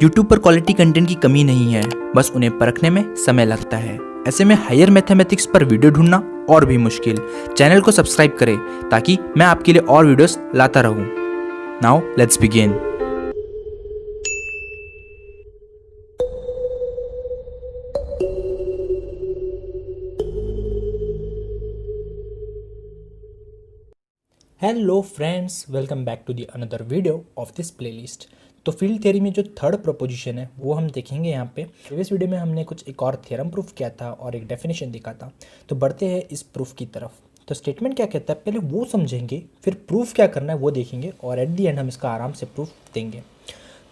YouTube पर quality content की कमी नहीं है, बस उन्हें परखने में समय लगता है। ऐसे में हायर मैथमेटिक्स पर वीडियो ढूंढना और भी मुश्किल। चैनल को सब्सक्राइब करें ताकि मैं आपके लिए और वीडियोस लाता रहूं। Now let's begin. Hello friends, welcome back to the another video of this playlist. तो फील्ड थ्योरी में जो थर्ड प्रोपोजिशन है वो हम देखेंगे यहाँ पे। प्रीवियस वीडियो में हमने कुछ एक और थ्योरम प्रूफ किया था और एक डेफिनेशन देखा था। तो बढ़ते हैं इस प्रूफ की तरफ। तो स्टेटमेंट क्या कहता है पहले वो समझेंगे, फिर प्रूफ क्या करना है वो देखेंगे और एट दी एंड हम इसका आराम से प्रूफ देंगे।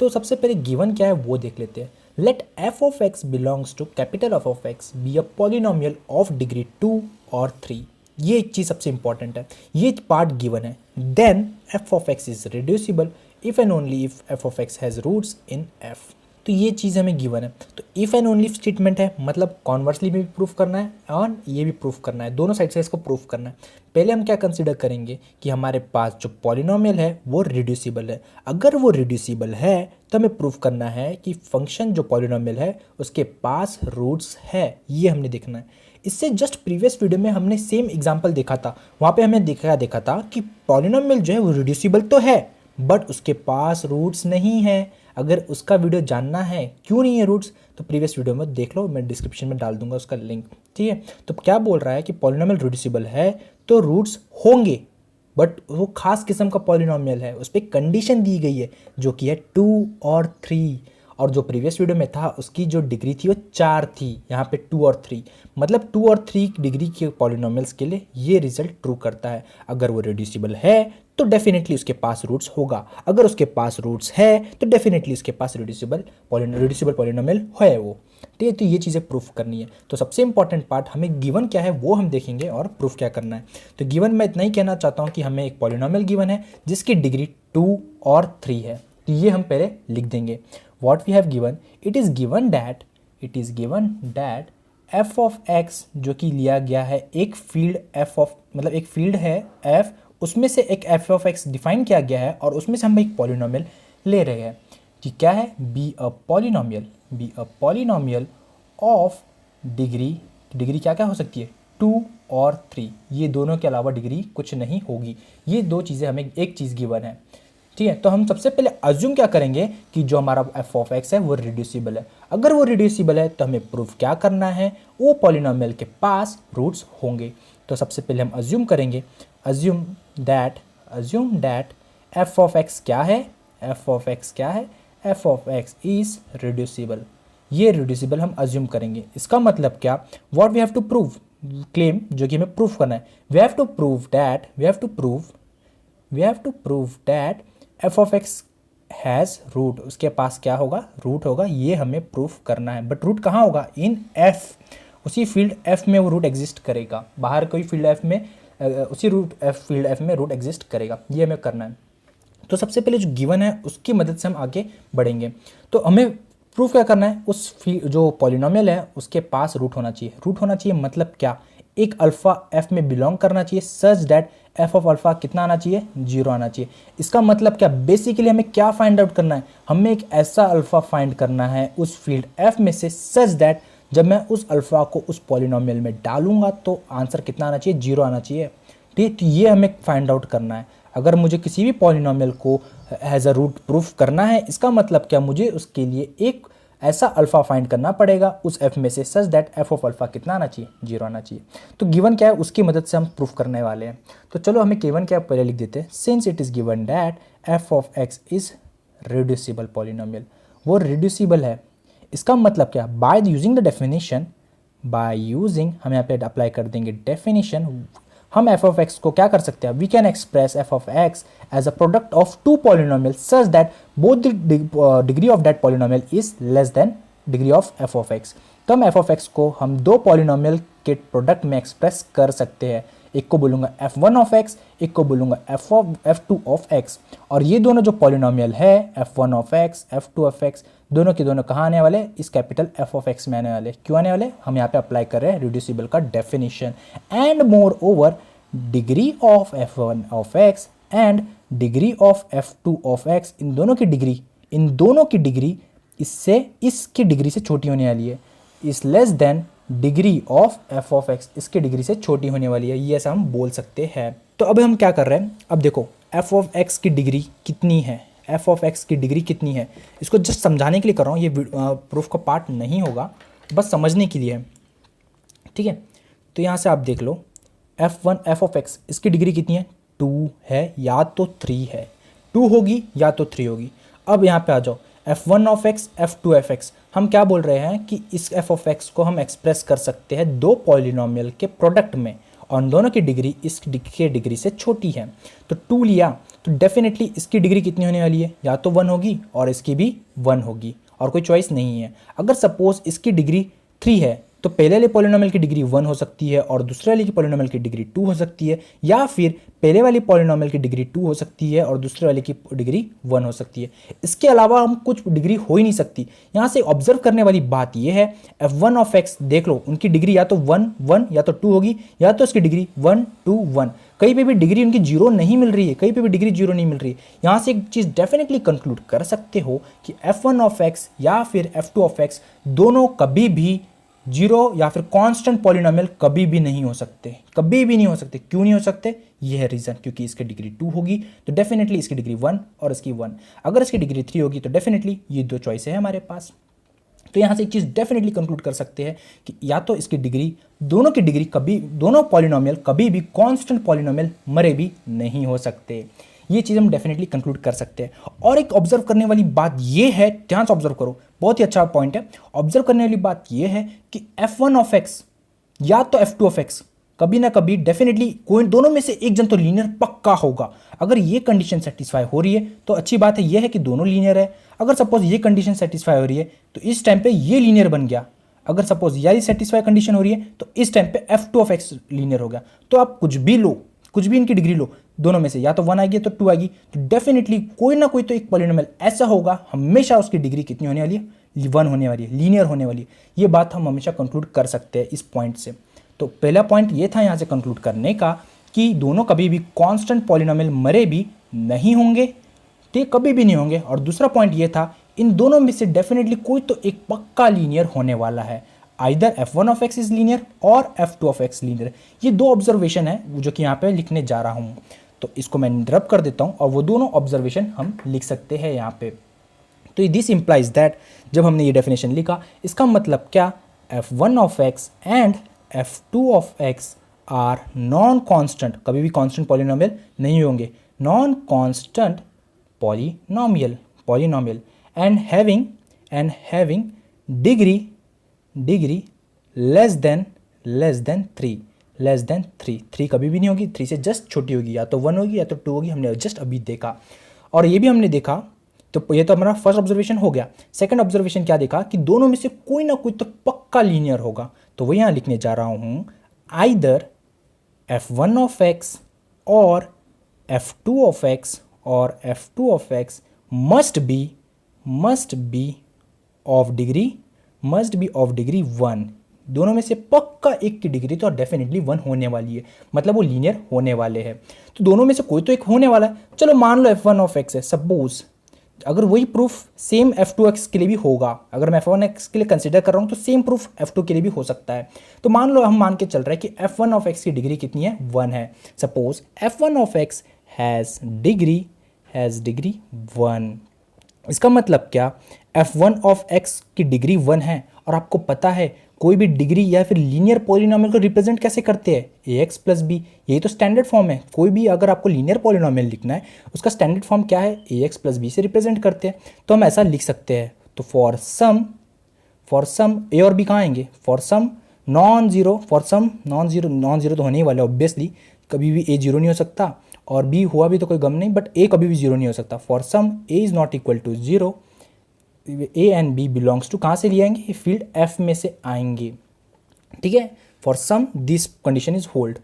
तो सबसे पहले गिवन क्या है वो देख लेते हैं। Let f of x belongs to capital of x b a polynomial of degree 2 और 3। ये एक चीज़ सबसे इंपॉर्टेंट है, ये पार्ट गिवन है। Then f of x is reducible if and only if f of x has roots in f. तो ये चीज़ हमें गिवन है। तो इफ़ एंड ओनली स्टेटमेंट है, मतलब कॉन्वर्सली में भी प्रूफ करना है और ये भी प्रूफ करना है, दोनों साइड से इसको प्रूफ करना है। पहले हम क्या कंसिडर करेंगे कि हमारे पास जो पॉलिनोमियल है वो रिड्यूसिबल है। अगर वो रिड्यूसिबल है तो हमें प्रूफ करना है कि फंक्शन जो पॉलिनोमियल है उसके पास रूट्स है, ये हमने देखना है। इससे जस्ट प्रीवियस वीडियो में हमने सेम एग्जांपल देखा था। वहाँ पे हमने देखा था कि पॉलिनोमियल जो है वो रिड्यूसिबल तो है बट उसके पास रूट्स नहीं है। अगर उसका वीडियो जानना है क्यों नहीं है रूट्स तो प्रीवियस वीडियो में देख लो, मैं डिस्क्रिप्शन में डाल दूंगा उसका लिंक। ठीक है, तो क्या बोल रहा है कि पॉलिनोमियल रिड्यूसिबल है तो रूट्स होंगे, बट वो खास किस्म का पॉलिनोमियल है, उस पर कंडीशन दी गई है जो कि है 2 और 3। और जो प्रीवियस वीडियो में था उसकी जो डिग्री थी वो 4 थी, यहाँ पे 2 और 3, मतलब 2 और 3 डिग्री के पॉलिनोमियल्स के लिए ये रिजल्ट ट्रू करता है। अगर वो रिड्यूसिबल है तो डेफिनेटली उसके पास रूट्स होगा, अगर उसके पास रूट्स है तो डेफिनेटली उसके पास रिड्यूसिबल पॉलिनोमियल है वो। ठीक है, तो ये चीज़ें प्रूफ करनी है। तो सबसे इंपॉर्टेंट पार्ट हमें गिवन क्या है वो हम देखेंगे और प्रूफ क्या करना है। तो गिवन मैं इतना ही कहना चाहता हूँ कि हमें एक पॉलिनोमियल गिवन है जिसकी डिग्री 2 और 3 है। तो ये हम पहले लिख देंगे। What we have given, it is given that f of x जो कि लिया गया है एक फील्ड f of, मतलब एक फील्ड है f, उसमें से एक f of x डिफाइन किया गया है और उसमें से हम एक पॉलिनोमियल ले रहे हैं कि क्या है, be a polynomial of degree क्या क्या हो सकती है 2 और 3। ये दोनों के अलावा डिग्री कुछ नहीं होगी। ये दो चीज़ें हमें, एक चीज़ गिवन है। ठीक है, तो हम सबसे पहले अज्यूम क्या करेंगे कि जो हमारा एफ ऑफ एक्स है वो रिड्यूसिबल है। अगर वो रिड्यूसिबल है तो हमें प्रूफ क्या करना है, वो पॉलिनोमियल के पास रूट्स होंगे। तो सबसे पहले हम अज्यूम करेंगे, assume that f of x क्या है, f of x is reducible. ये रिड्यूसिबल हम अज्यूम करेंगे। इसका मतलब क्या, what we have to prove, claim जो कि हमें प्रूफ करना है, we have to prove that f of x has root, उसके पास क्या होगा, रूट होगा। ये हमें प्रूफ करना है। बट रूट कहाँ होगा, इन एफ, उसी फील्ड एफ में वो रूट एग्जिस्ट करेगा। बाहर कोई फील्ड एफ में उसी फील्ड एफ में रूट एग्जिस्ट करेगा, ये हमें करना है। तो सबसे पहले जो गिवन है उसकी मदद से हम आगे बढ़ेंगे। तो हमें प्रूफ क्या करना है, उस जो पॉलिनोमियल है उसके पास रूट होना चाहिए। रूट होना चाहिए मतलब क्या, एक अल्फ़ा एफ में बिलोंग करना चाहिए सच दैट एफ ऑफ अल्फ़ा कितना आना चाहिए, 0 आना चाहिए। इसका मतलब क्या, बेसिकली हमें क्या फाइंड आउट करना है, हमें एक ऐसा अल्फ़ा फाइंड करना है उस फील्ड एफ में से सच दैट जब मैं उस अल्फ़ा को उस पॉलिनोमियल में डालूंगा तो आंसर कितना आना चाहिए, 0 आना चाहिए। ठीक, तो ये हमें फाइंड आउट करना है। अगर मुझे किसी भी पॉलिनोमियल को एज अ रूट प्रूफ करना है, इसका मतलब क्या, मुझे उसके लिए एक ऐसा अल्फ़ा फाइंड करना पड़ेगा उस एफ में से सच दैट एफ ऑफ अल्फ़ा कितना आना चाहिए, 0 आना चाहिए। तो गिवन क्या है उसकी मदद से हम प्रूफ करने वाले हैं। तो चलो हमें गिवन क्या पहले लिख देते हैं। Since it is given that f of x is reducible polynomial, वो रिड्यूसिबल है। इसका मतलब क्या, बाय यूजिंग द डेफिनेशन, हम यहाँ पे अप्लाई कर देंगे डेफिनेशन। हम एफ ऑफ एक्स को क्या कर सकते हैं, we can express f of x as a product of 2 polynomial such that both the degree of that polynomial is less than degree of f of x. तो हम F of x को हम 2 polynomial के product में express कर सकते हैं। एक को बोलूँगा f1 ऑफ x, एक को बोलूँगा f2 ऑफ x। और ये दोनों जो पॉलिनोमियल है f1 of x, f2 of x, दोनों के दोनों कहाँ आने वाले, इस कैपिटल f ऑफ x में आने वाले। क्यों आने वाले, हम यहाँ पे अप्लाई कर रहे हैं रिड्यूसिबल का definition. And more over degree of f1 of x and degree of f2 of x, इन दोनों की डिग्री इससे इसकी डिग्री से छोटी होने वाली है, is less than degree of f of x, इसकी डिग्री से छोटी होने वाली है, ये ऐसा हम बोल सकते हैं। तो अब हम क्या कर रहे हैं, अब देखो एफ ऑफ एक्स की डिग्री कितनी है, एफ ऑफ एक्स की डिग्री कितनी है, इसको जस्ट समझाने के लिए कर रहा हूँ, ये प्रूफ का पार्ट नहीं होगा, बस समझने के लिए है, ठीक है। तो यहाँ से आप देख लो f1 एफ ऑफ एक्स, इसकी डिग्री कितनी है, 2 है या तो 3 है, 2 होगी या तो 3 होगी। अब यहाँ पे आ जाओ f1 of x, f2 F x, हम क्या बोल रहे हैं कि इस f ऑफ एक्स को हम एक्सप्रेस कर सकते हैं दो पॉलिनोमियल के प्रोडक्ट में, और दोनों की डिग्री इस के डिग्री से छोटी है। तो 2 लिया तो डेफिनेटली इसकी डिग्री कितनी होने वाली है, या तो 1 होगी और इसकी भी 1 होगी, और कोई चॉइस नहीं है। अगर सपोज इसकी डिग्री 3 है तो पहले वाले पॉलिनोमियल की डिग्री 1 हो सकती है और दूसरे वाले की पॉलिनोमियल की डिग्री 2 हो सकती है, या फिर पहले वाली पॉलिनोमियल की डिग्री 2 हो सकती है और दूसरे वाले की डिग्री 1 हो सकती है। इसके अलावा हम कुछ डिग्री हो ही नहीं सकती। यहाँ से ऑब्जर्व करने वाली बात यह है, f1 ऑफ एक्स देख लो, उनकी डिग्री या तो 1 1 या तो 2 होगी, या तो इसकी डिग्री 1 2 1, कहीं पे भी डिग्री उनकी 0 नहीं मिल रही है, कहीं पे भी डिग्री 0 नहीं मिल रही है। यहाँ से एक चीज़ डेफिनेटली कंक्लूड कर सकते हो कि f1 ऑफ एक्स या फिर f2 ऑफ एक्स दोनों कभी भी 0 या फिर कांस्टेंट पॉलिनोमियल कभी भी नहीं हो सकते, कभी भी नहीं हो सकते। क्यों नहीं हो सकते, ये है रीज़न, क्योंकि इसकी डिग्री 2 होगी तो डेफिनेटली इसकी डिग्री 1 और इसकी 1, अगर इसकी डिग्री 3 होगी तो डेफिनेटली ये दो चॉइस है हमारे पास। तो यहाँ से एक चीज़ डेफिनेटली कंक्लूड कर सकते हैं कि या तो इसकी डिग्री, दोनों की डिग्री कभी, दोनों पॉलिनोमियल कभी भी कांस्टेंट पॉलिनोमियल मरे भी नहीं हो सकते। ये चीज़ हम डेफिनेटली कंक्लूड कर सकते हैं। और एक ऑब्जर्व करने वाली बात ये है, ध्यान से ऑब्जर्व करो, बहुत ही अच्छा पॉइंट है। ऑब्जर्व करने वाली बात ये है कि f1 ऑफ एक्स या तो f2 ऑफ एक्स कभी ना कभी डेफिनेटली कोई दोनों में से एक जन तो लीनियर पक्का होगा। अगर ये कंडीशन सेटिस्फाई हो रही है तो अच्छी बात है, ये है कि दोनों लीनियर है। अगर सपोज ये कंडीशन सेटिस्फाई हो रही है तो इस टाइम पे ये लीनियर बन गया। अगर सपोज यही सेटिस्फाई कंडीशन हो रही है तो इस टाइम पे f2 ऑफ एक्स लीनियर हो गया। तो आप कुछ भी लो, कुछ भी इनकी डिग्री लो, दोनों में से या तो 1 आएगी तो 2 आएगी, तो डेफिनेटली कोई ना कोई तो एक पॉलिनोमियल ऐसा होगा, हमेशा उसकी डिग्री कितनी होने वाली है, 1 होने वाली है, लीनियर होने वाली है। ये बात हम हमेशा कंक्लूड कर सकते हैं इस पॉइंट से। तो पहला पॉइंट ये था यहाँ से कंक्लूड करने का कि दोनों कभी भी कांस्टेंट पॉलिनोमियल मरे भी नहीं होंगे, ठीक, कभी भी नहीं होंगे। और दूसरा पॉइंट ये था, इन दोनों में से डेफिनेटली कोई तो एक पक्का लीनियर होने वाला है, either f1 of x is linear और f2 ऑफ एक्स लीनियर। ये दो ऑब्जर्वेशन है जो कि यहाँ पे लिखने जा रहा हूँ, तो इसको मैं रब कर देता हूँ और वो दोनों ऑब्जर्वेशन हम लिख सकते हैं यहाँ पे। तो दिस इंप्लाइज दैट, जब हमने ये डेफिनेशन लिखा, इसका मतलब क्या, f1 of x and f2 of x are non constant, कभी भी कॉन्स्टेंट पॉलिनोमियल नहीं होंगे, non constant polynomial and having degree less than 3 कभी भी नहीं होगी, 3 से जस्ट छोटी होगी, या तो 1 होगी या तो 2 होगी, हमने जस्ट अभी देखा। और ये भी हमने देखा, तो ये तो हमारा फर्स्ट ऑब्जर्वेशन हो गया। सेकंड ऑब्जर्वेशन क्या देखा कि दोनों में से कोई ना कोई तो पक्का लीनियर होगा, तो वही यहाँ लिखने जा रहा हूँ, आइदर f1 ऑफ एक्स और f2 ऑफ एक्स और f2 of x must be of degree 1। दोनों में से पक्का एक की डिग्री तो डेफिनेटली 1 होने वाली है, मतलब वो लीनियर होने वाले हैं। तो दोनों में से कोई तो एक होने वाला है। चलो मान लो f1 ऑफ एक्स है, सपोज अगर वही प्रूफ सेम f2 एक्स के लिए भी होगा, अगर मैं f1 एक्स के लिए कंसिडर कर रहा हूँ तो सेम प्रूफ f2 के लिए भी हो सकता है। तो मान लो हम मान के चल रहे हैं कि f1 ऑफ एक्स की डिग्री कितनी है, 1 है। Suppose f1 of x has degree 1। इसका मतलब क्या, f1 ऑफ एक्स की डिग्री 1 है, और आपको पता है कोई भी डिग्री या फिर लीनियर पॉलिनोमियल को रिप्रेजेंट कैसे करते हैं, ax प्लस बी, यही तो स्टैंडर्ड फॉर्म है। कोई भी अगर आपको लीनियर पॉलिनोमियल लिखना है उसका स्टैंडर्ड फॉर्म क्या है, ax प्लस बी से रिप्रेजेंट करते हैं। तो हम ऐसा लिख सकते हैं। तो फॉर सम ए और बी कहाँ आएंगे, फॉर सम नॉन जीरो तो होने ही वाला है ऑब्वियसली, कभी भी ए जीरो नहीं हो सकता और बी हुआ भी तो कोई गम नहीं, बट ए कभी भी जीरो नहीं हो सकता। For some a is not equal to 0, a and b belongs to, कहाँ से ले आएंगे, ये फील्ड एफ में से आएंगे, ठीक है। For some this condition is hold.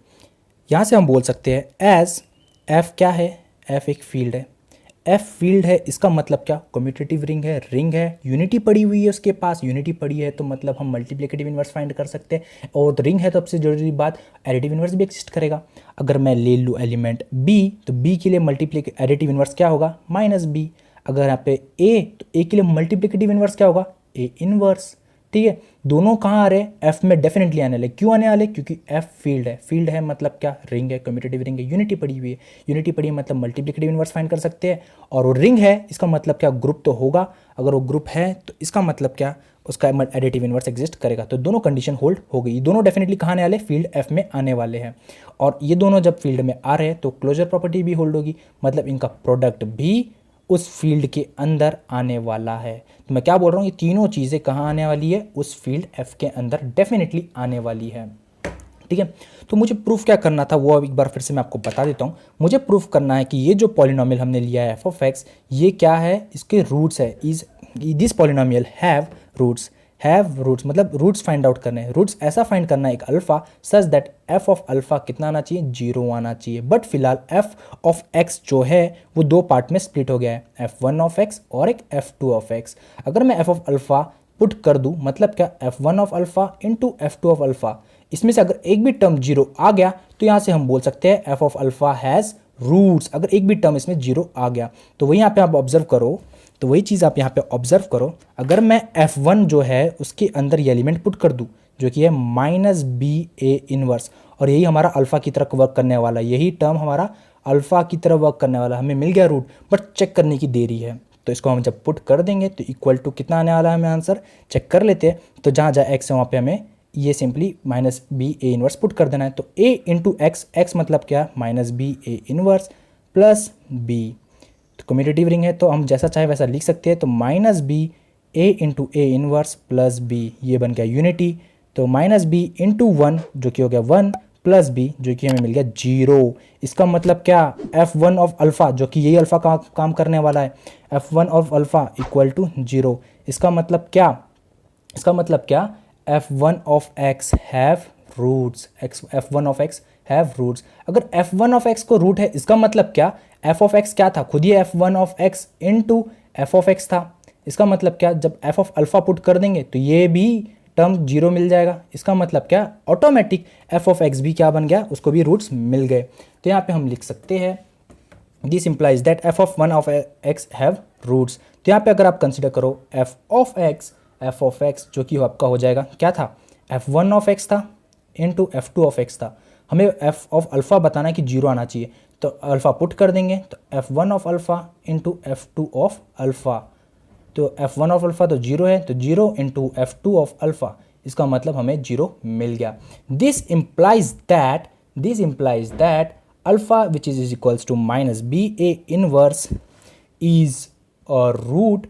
यहाँ से हम बोल सकते हैं एज एफ क्या है, एफ एक फील्ड है, एफ फील्ड है, इसका मतलब क्या, कम्यूटेटिव रिंग है, यूनिटी पड़ी हुई है उसके पास, यूनिटी पड़ी है तो मतलब हम मल्टीप्लिकेटिव इन्वर्स फाइंड कर सकते हैं। और तो रिंग है तो सबसे जरूरी बात, एडिटिव इन्वर्स भी एक्सिस्ट करेगा। अगर मैं ले लूँ एलिमेंट बी, तो बी के लिए एडिटिव इन्वर्स क्या होगा, -b। अगर यहाँ पे ए, तो ए के लिए मल्टीप्लिकेटिव इनवर्स क्या होगा, ए इनवर्स। ठीक है, दोनों कहाँ आ रहे हैं, एफ में डेफिनेटली आने वाले। क्यों आने वाले, क्योंकि एफ फील्ड है। फील्ड है मतलब क्या, रिंग है, कम्यूटेटिव रिंग है, यूनिटी पड़ी हुई है। यूनिटी पड़ी है मतलब मल्टीप्लिकेटिव इनवर्स फाइंड कर सकते हैं। और वो रिंग है, इसका मतलब क्या, ग्रुप तो होगा। अगर वो ग्रुप है तो इसका मतलब क्या, उसका एडिटिव इनवर्स एग्जिस्ट करेगा। तो दोनों कंडीशन होल्ड हो गई। दोनों डेफिनेटली कहाँ आने वाले, फील्ड एफ में आने वाले हैं। और ये दोनों जब फील्ड में आ रहे हैं तो क्लोजर प्रॉपर्टी भी होल्ड होगी, मतलब इनका प्रोडक्ट भी उस फील्ड के अंदर आने वाला है। तो मैं क्या बोल रहा हूँ, ये तीनों चीज़ें कहाँ आने वाली है, उस फील्ड एफ के अंदर डेफिनेटली आने वाली है। ठीक है, तो मुझे प्रूफ क्या करना था वो अब एक बार फिर से मैं आपको बता देता हूँ। मुझे प्रूफ करना है कि ये जो पॉलिनोमियल हमने लिया है एफ ऑफ एक्स, ये क्या है, इसके रूट्स है। Is this polynomial have roots मतलब रूट्स फाइंड आउट करने हैं। रूट्स ऐसा फाइंड करना है एक alpha such that f of alpha कितना आना चाहिए, 0 आना चाहिए। बट फिलहाल एफ ऑफ एक्स जो है वो दो पार्ट में स्प्लिट हो गया है, f1 ऑफ एक्स और एक f2 ऑफ एक्स। अगर मैं एफ ऑफ अल्फा पुट कर दूं, मतलब क्या, f1 of alpha into f2 of alpha, इसमें से अगर एक भी टर्म 0 आ गया तो यहाँ से हम बोल सकते हैं f of alpha has roots. अगर एक भी टर्म इसमें 0 आ गया तो वही यहाँ पे आप ऑब्जर्व करो, तो वही चीज़ आप यहाँ पे ऑब्जर्व करो। अगर मैं f1 जो है उसके अंदर ये एलिमेंट पुट कर दूँ जो कि है माइनस बी ए इनवर्स, और यही हमारा अल्फ़ा की तरफ वर्क करने वाला है, यही टर्म हमारा अल्फ़ा की तरफ वर्क करने वाला है। हमें मिल गया रूट, बट चेक करने की देरी है। तो इसको हम जब पुट कर देंगे तो इक्वल टू कितना आने वाला है, हमें आंसर चेक कर लेते हैं। तो जहाँ जहाँ एक्स है वहाँ पे हमें ये simply minus b a inverse put कर देना है। तो ए इंटू एक्स, एक्स मतलब क्या, minus b a inverse plus b. तो कम्यूटेटिव रिंग है तो हम जैसा चाहे वैसा लिख सकते हैं। तो minus b a into a inverse plus b, ये बन गया यूनिटी। तो माइनस बी इंटू 1 जो कि हो गया 1 प्लस बी जो कि हमें मिल गया 0। इसका मतलब क्या, f1 ऑफ अल्फ़ा जो कि यही अल्फ़ा का काम करने वाला है, f1 of alpha equal to 0। इसका मतलब क्या, इसका मतलब क्या, f1 of x have roots, f1 of x have roots. अगर f1 ऑफ x को रूट है, इसका मतलब क्या, f ऑफ x क्या था, खुद ही f1 of x into f of x था। इसका मतलब क्या, जब f ऑफ अल्फ़ा पुट कर देंगे तो ये भी टर्म 0 मिल जाएगा। इसका मतलब क्या, ऑटोमेटिक f ऑफ x भी क्या बन गया, उसको भी रूट्स मिल गए। तो यहाँ पे हम लिख सकते हैं this implies that f of 1 of x have roots. तो यहाँ पे अगर आप कंसिडर करो f ऑफ x जो कि आपका हो जाएगा, क्या था, f1 ऑफ x था इंटू f2 ऑफ x था। हमें f ऑफ अल्फ़ा बताना है कि 0 आना चाहिए, तो अल्फ़ा पुट कर देंगे तो f1 of alpha into f2 of alpha. तो f1 ऑफ अल्फ़ा तो 0 है, तो 0 इंटू f2 ऑफ अल्फ़ा, इसका मतलब हमें 0 मिल गया। This implies that alpha which is equals to minus b a inverse is a root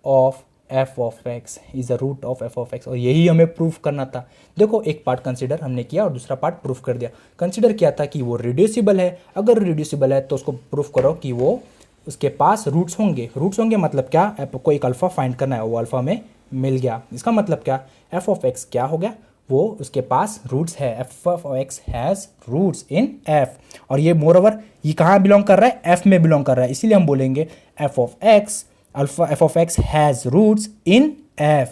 of f of x, is a root of f of x। और यही हमें प्रूफ करना था। देखो, एक पार्ट कंसिडर हमने किया और दूसरा पार्ट प्रूफ कर दिया। कंसिडर किया था कि वो रिड्यूसिबल है, अगर रिड्यूसिबल है तो उसको प्रूफ करो कि वो उसके पास रूट्स होंगे। रूट्स होंगे मतलब क्या, आपको एक अल्फ़ा फाइंड करना है, वो अल्फ़ा में मिल गया। इसका मतलब क्या, f ऑफ x क्या हो गया, वो उसके पास रूट्स है, f of x has roots in f। और ये मोर ओवर ये कहाँ बिलोंग कर रहा है, f में बिलोंग कर रहा है, इसीलिए हम बोलेंगे f of x alpha f of x has roots in f,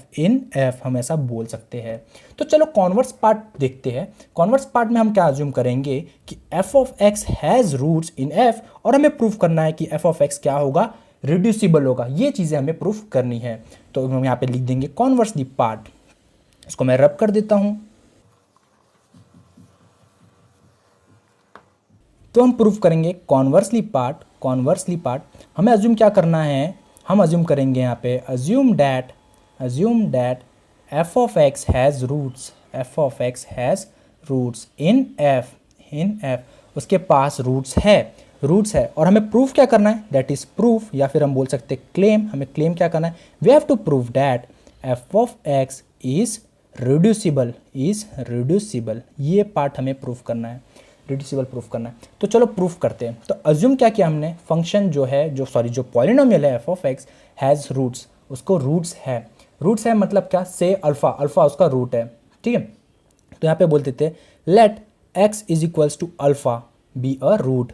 हम ऐसा बोल सकते हैं। तो चलो कॉन्वर्स पार्ट देखते हैं। कॉन्वर्स पार्ट में हम क्या अज्यूम करेंगे कि f of x has roots in f, और हमें प्रूफ करना है कि f ऑफ x क्या होगा, रिड्यूसिबल होगा। ये चीज़ें हमें प्रूफ करनी है। तो हम यहाँ पे लिख देंगे कॉन्वर्सली पार्ट, इसको मैं रब कर देता हूँ। तो हम प्रूफ करेंगे कॉन्वर्सली पार्ट। हमें अज्यूम क्या करना है, हम अज्यूम करेंगे यहाँ पे assume that f of x has roots in f, उसके पास रूट्स है। और हमें प्रूफ क्या करना है, दैट इज प्रूफ, या फिर हम बोल सकते हैं क्लेम। हमें क्लेम क्या करना है, we have to prove that f of x is reducible. ये पार्ट हमें प्रूफ करना है, रिड्यूसिबल प्रूफ करना है। तो चलो प्रूफ करते हैं। तो अज्यूम क्या किया हमने, फंक्शन जो पॉलिनोमियल है f of x has roots, उसको रूट्स है मतलब क्या, से अल्फ़ा उसका रूट है। ठीक है, तो यहाँ पे बोल देते हैं let x is equals to alpha be a root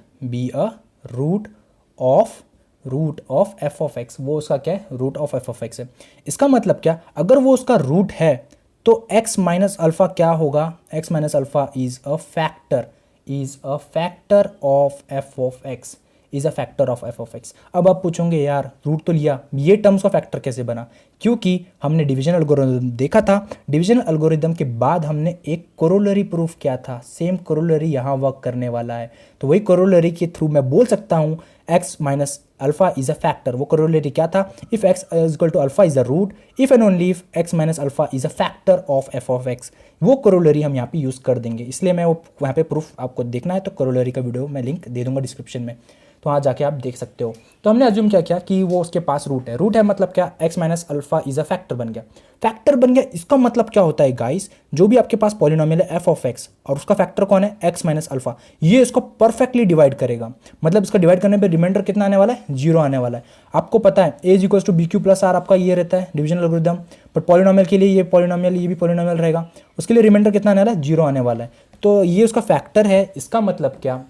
of f of x। वो उसका क्या है, root of f of x है। इसका मतलब क्या, अगर वो उसका रूट है तो x माइनस अल्फ़ा क्या होगा, x minus alpha is a factor of f of x। Is a factor of f of x. अब आप पूछोगे यार रूट तो लिया, ये टर्म्स का फैक्टर कैसे बना? क्योंकि हमने डिवीजन एल्गोरिदम देखा था, डिवीजन एल्गोरिदम के बाद हमने एक कोरोलरी प्रूफ किया था, सेम कोरोलरी यहाँ वर्क करने वाला है। तो वही कोरोलरी के थ्रू मैं बोल सकता हूँ x minus alpha is a factor. वो कोरोलरी क्या था? If x is equal to alpha is a root, if and only if x minus alpha is a factor of f of x। वो corollary हम यहाँ पे use कर देंगे, इसलिए मैं वो वहाँ पे प्रूफ आपको देखना है तो कोरोलरी का वीडियो मैं लिंक दे दूंगा डिस्क्रिप्शन में, तो वहाँ जाके आप देख सकते हो। तो हमने अज्यूम क्या किया कि वो उसके पास रूट है। रूट है मतलब क्या? x minus alpha is a factor बन गया। फैक्टर बन गया, इसका मतलब क्या होता है गाइस? जो भी आपके पास पॉलिनोमियल है f ऑफ x और उसका फैक्टर कौन है? x माइनस अल्फा, ये इसको परफेक्टली डिवाइड करेगा। मतलब इसका डिवाइड करने पे रिमाइंडर कितना आने वाला है? 0 आने वाला है। आपको पता है a is equal to b q plus r आपका ये रहता है डिविजन एल्गोरिथम, बट पॉलिनोमियल के लिए ये पॉलिनोमियल, ये भी पॉलिनोमियल रहेगा, उसके लिए रिमाइंडर कितना आने वाला है? 0 आने वाला है। तो ये उसका फैक्टर है। इसका मतलब क्या?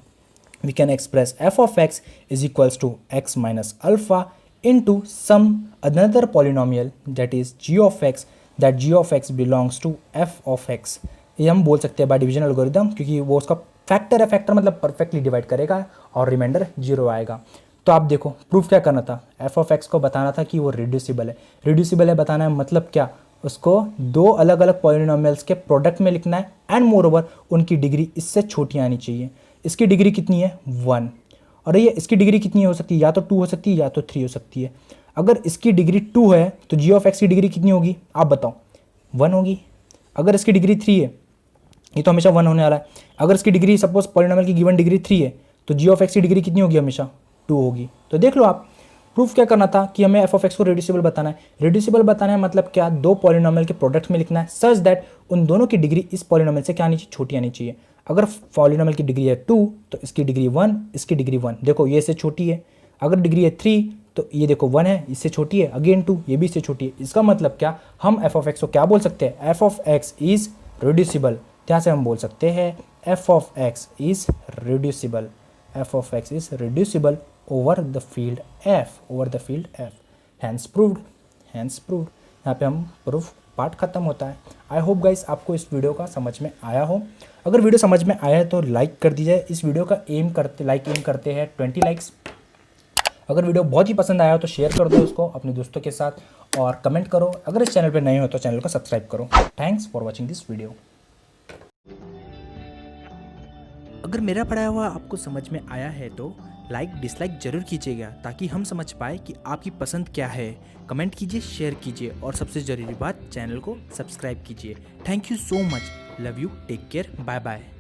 we can express f of x is equals to x minus alpha into some another polynomial that is g of x, that g of x belongs to f of x। ये हम बोल सकते हैं by division algorithm, क्योंकि वो उसका factor है। Factor मतलब परफेक्टली डिवाइड करेगा और रिमाइंडर 0 आएगा। तो आप देखो प्रूफ क्या करना था? f ऑफ x को बताना था कि वो रिड्यूसिबल है। रिड्यूसिबल है बताना है मतलब क्या? उसको दो अलग अलग पॉलिनोमियल्स के प्रोडक्ट में लिखना है एंड मोर ओवर उनकी डिग्री इससे छोटी आनी चाहिए। इसकी डिग्री कितनी है? 1। और ये इसकी डिग्री कितनी हो सकती है? या तो 2 हो सकती है या तो 3 हो सकती है। अगर इसकी डिग्री 2 है तो जी ऑफ एक्स की डिग्री कितनी होगी? आप बताओ। 1 होगी। अगर इसकी डिग्री 3 है, ये तो हमेशा 1 होने वाला है। अगर इसकी डिग्री सपोज पॉलिनोमियल की गिवन डिग्री 3 है तो जी ऑफ एक्स की डिग्री कितनी होगी? हमेशा 2 होगी। तो देख लो आप, प्रूफ क्या करना था कि हमें एफ ऑफ एक्स को रिड्यूसिबल बताना है। रिड्यूसिबल बताना है मतलब क्या? दो पॉलिनोमियल के प्रोडक्ट में लिखना है सच दैट उन दोनों की डिग्री इस पॉलिनोमियल से क्या आनी चाहिए? छोटी आनी चाहिए। अगर पॉलिनोमियल की डिग्री है 2 तो इसकी डिग्री 1, इसकी डिग्री 1, देखो ये इससे छोटी है। अगर डिग्री है 3 तो ये देखो 1 है, इससे छोटी है। अगेन 2, ये भी इससे छोटी है। इसका मतलब क्या? हम एफ ऑफ एक्स को क्या बोल सकते हैं? F of x is reducible. यहाँ से हम बोल सकते हैं f of x is reducible, f of x is reducible over the field f, over the field f. Hence proved, hence proved. यहाँ पे हम प्रूफ पार्ट खत्म होता है। आई होप गाइस आपको इस वीडियो का समझ में आया हो। अगर वीडियो समझ में आया है तो लाइक कर दीजिए। इस वीडियो का एम करते हैं 20 लाइक्स। अगर वीडियो बहुत ही पसंद आया हो तो शेयर कर दो उसको अपने दोस्तों के साथ और कमेंट करो। अगर इस चैनल पर नए हो तो चैनल को सब्सक्राइब करो। Thanks for watching this video. अगर मेरा पढ़ाया हुआ आपको समझ में आया है तो लाइक डिसलाइक जरूर कीजिएगा ताकि हम समझ पाए कि आपकी पसंद क्या है। कमेंट कीजिए, शेयर कीजिए और सबसे ज़रूरी बात चैनल को सब्सक्राइब कीजिए। Thank you so much. Love you, take care, bye bye.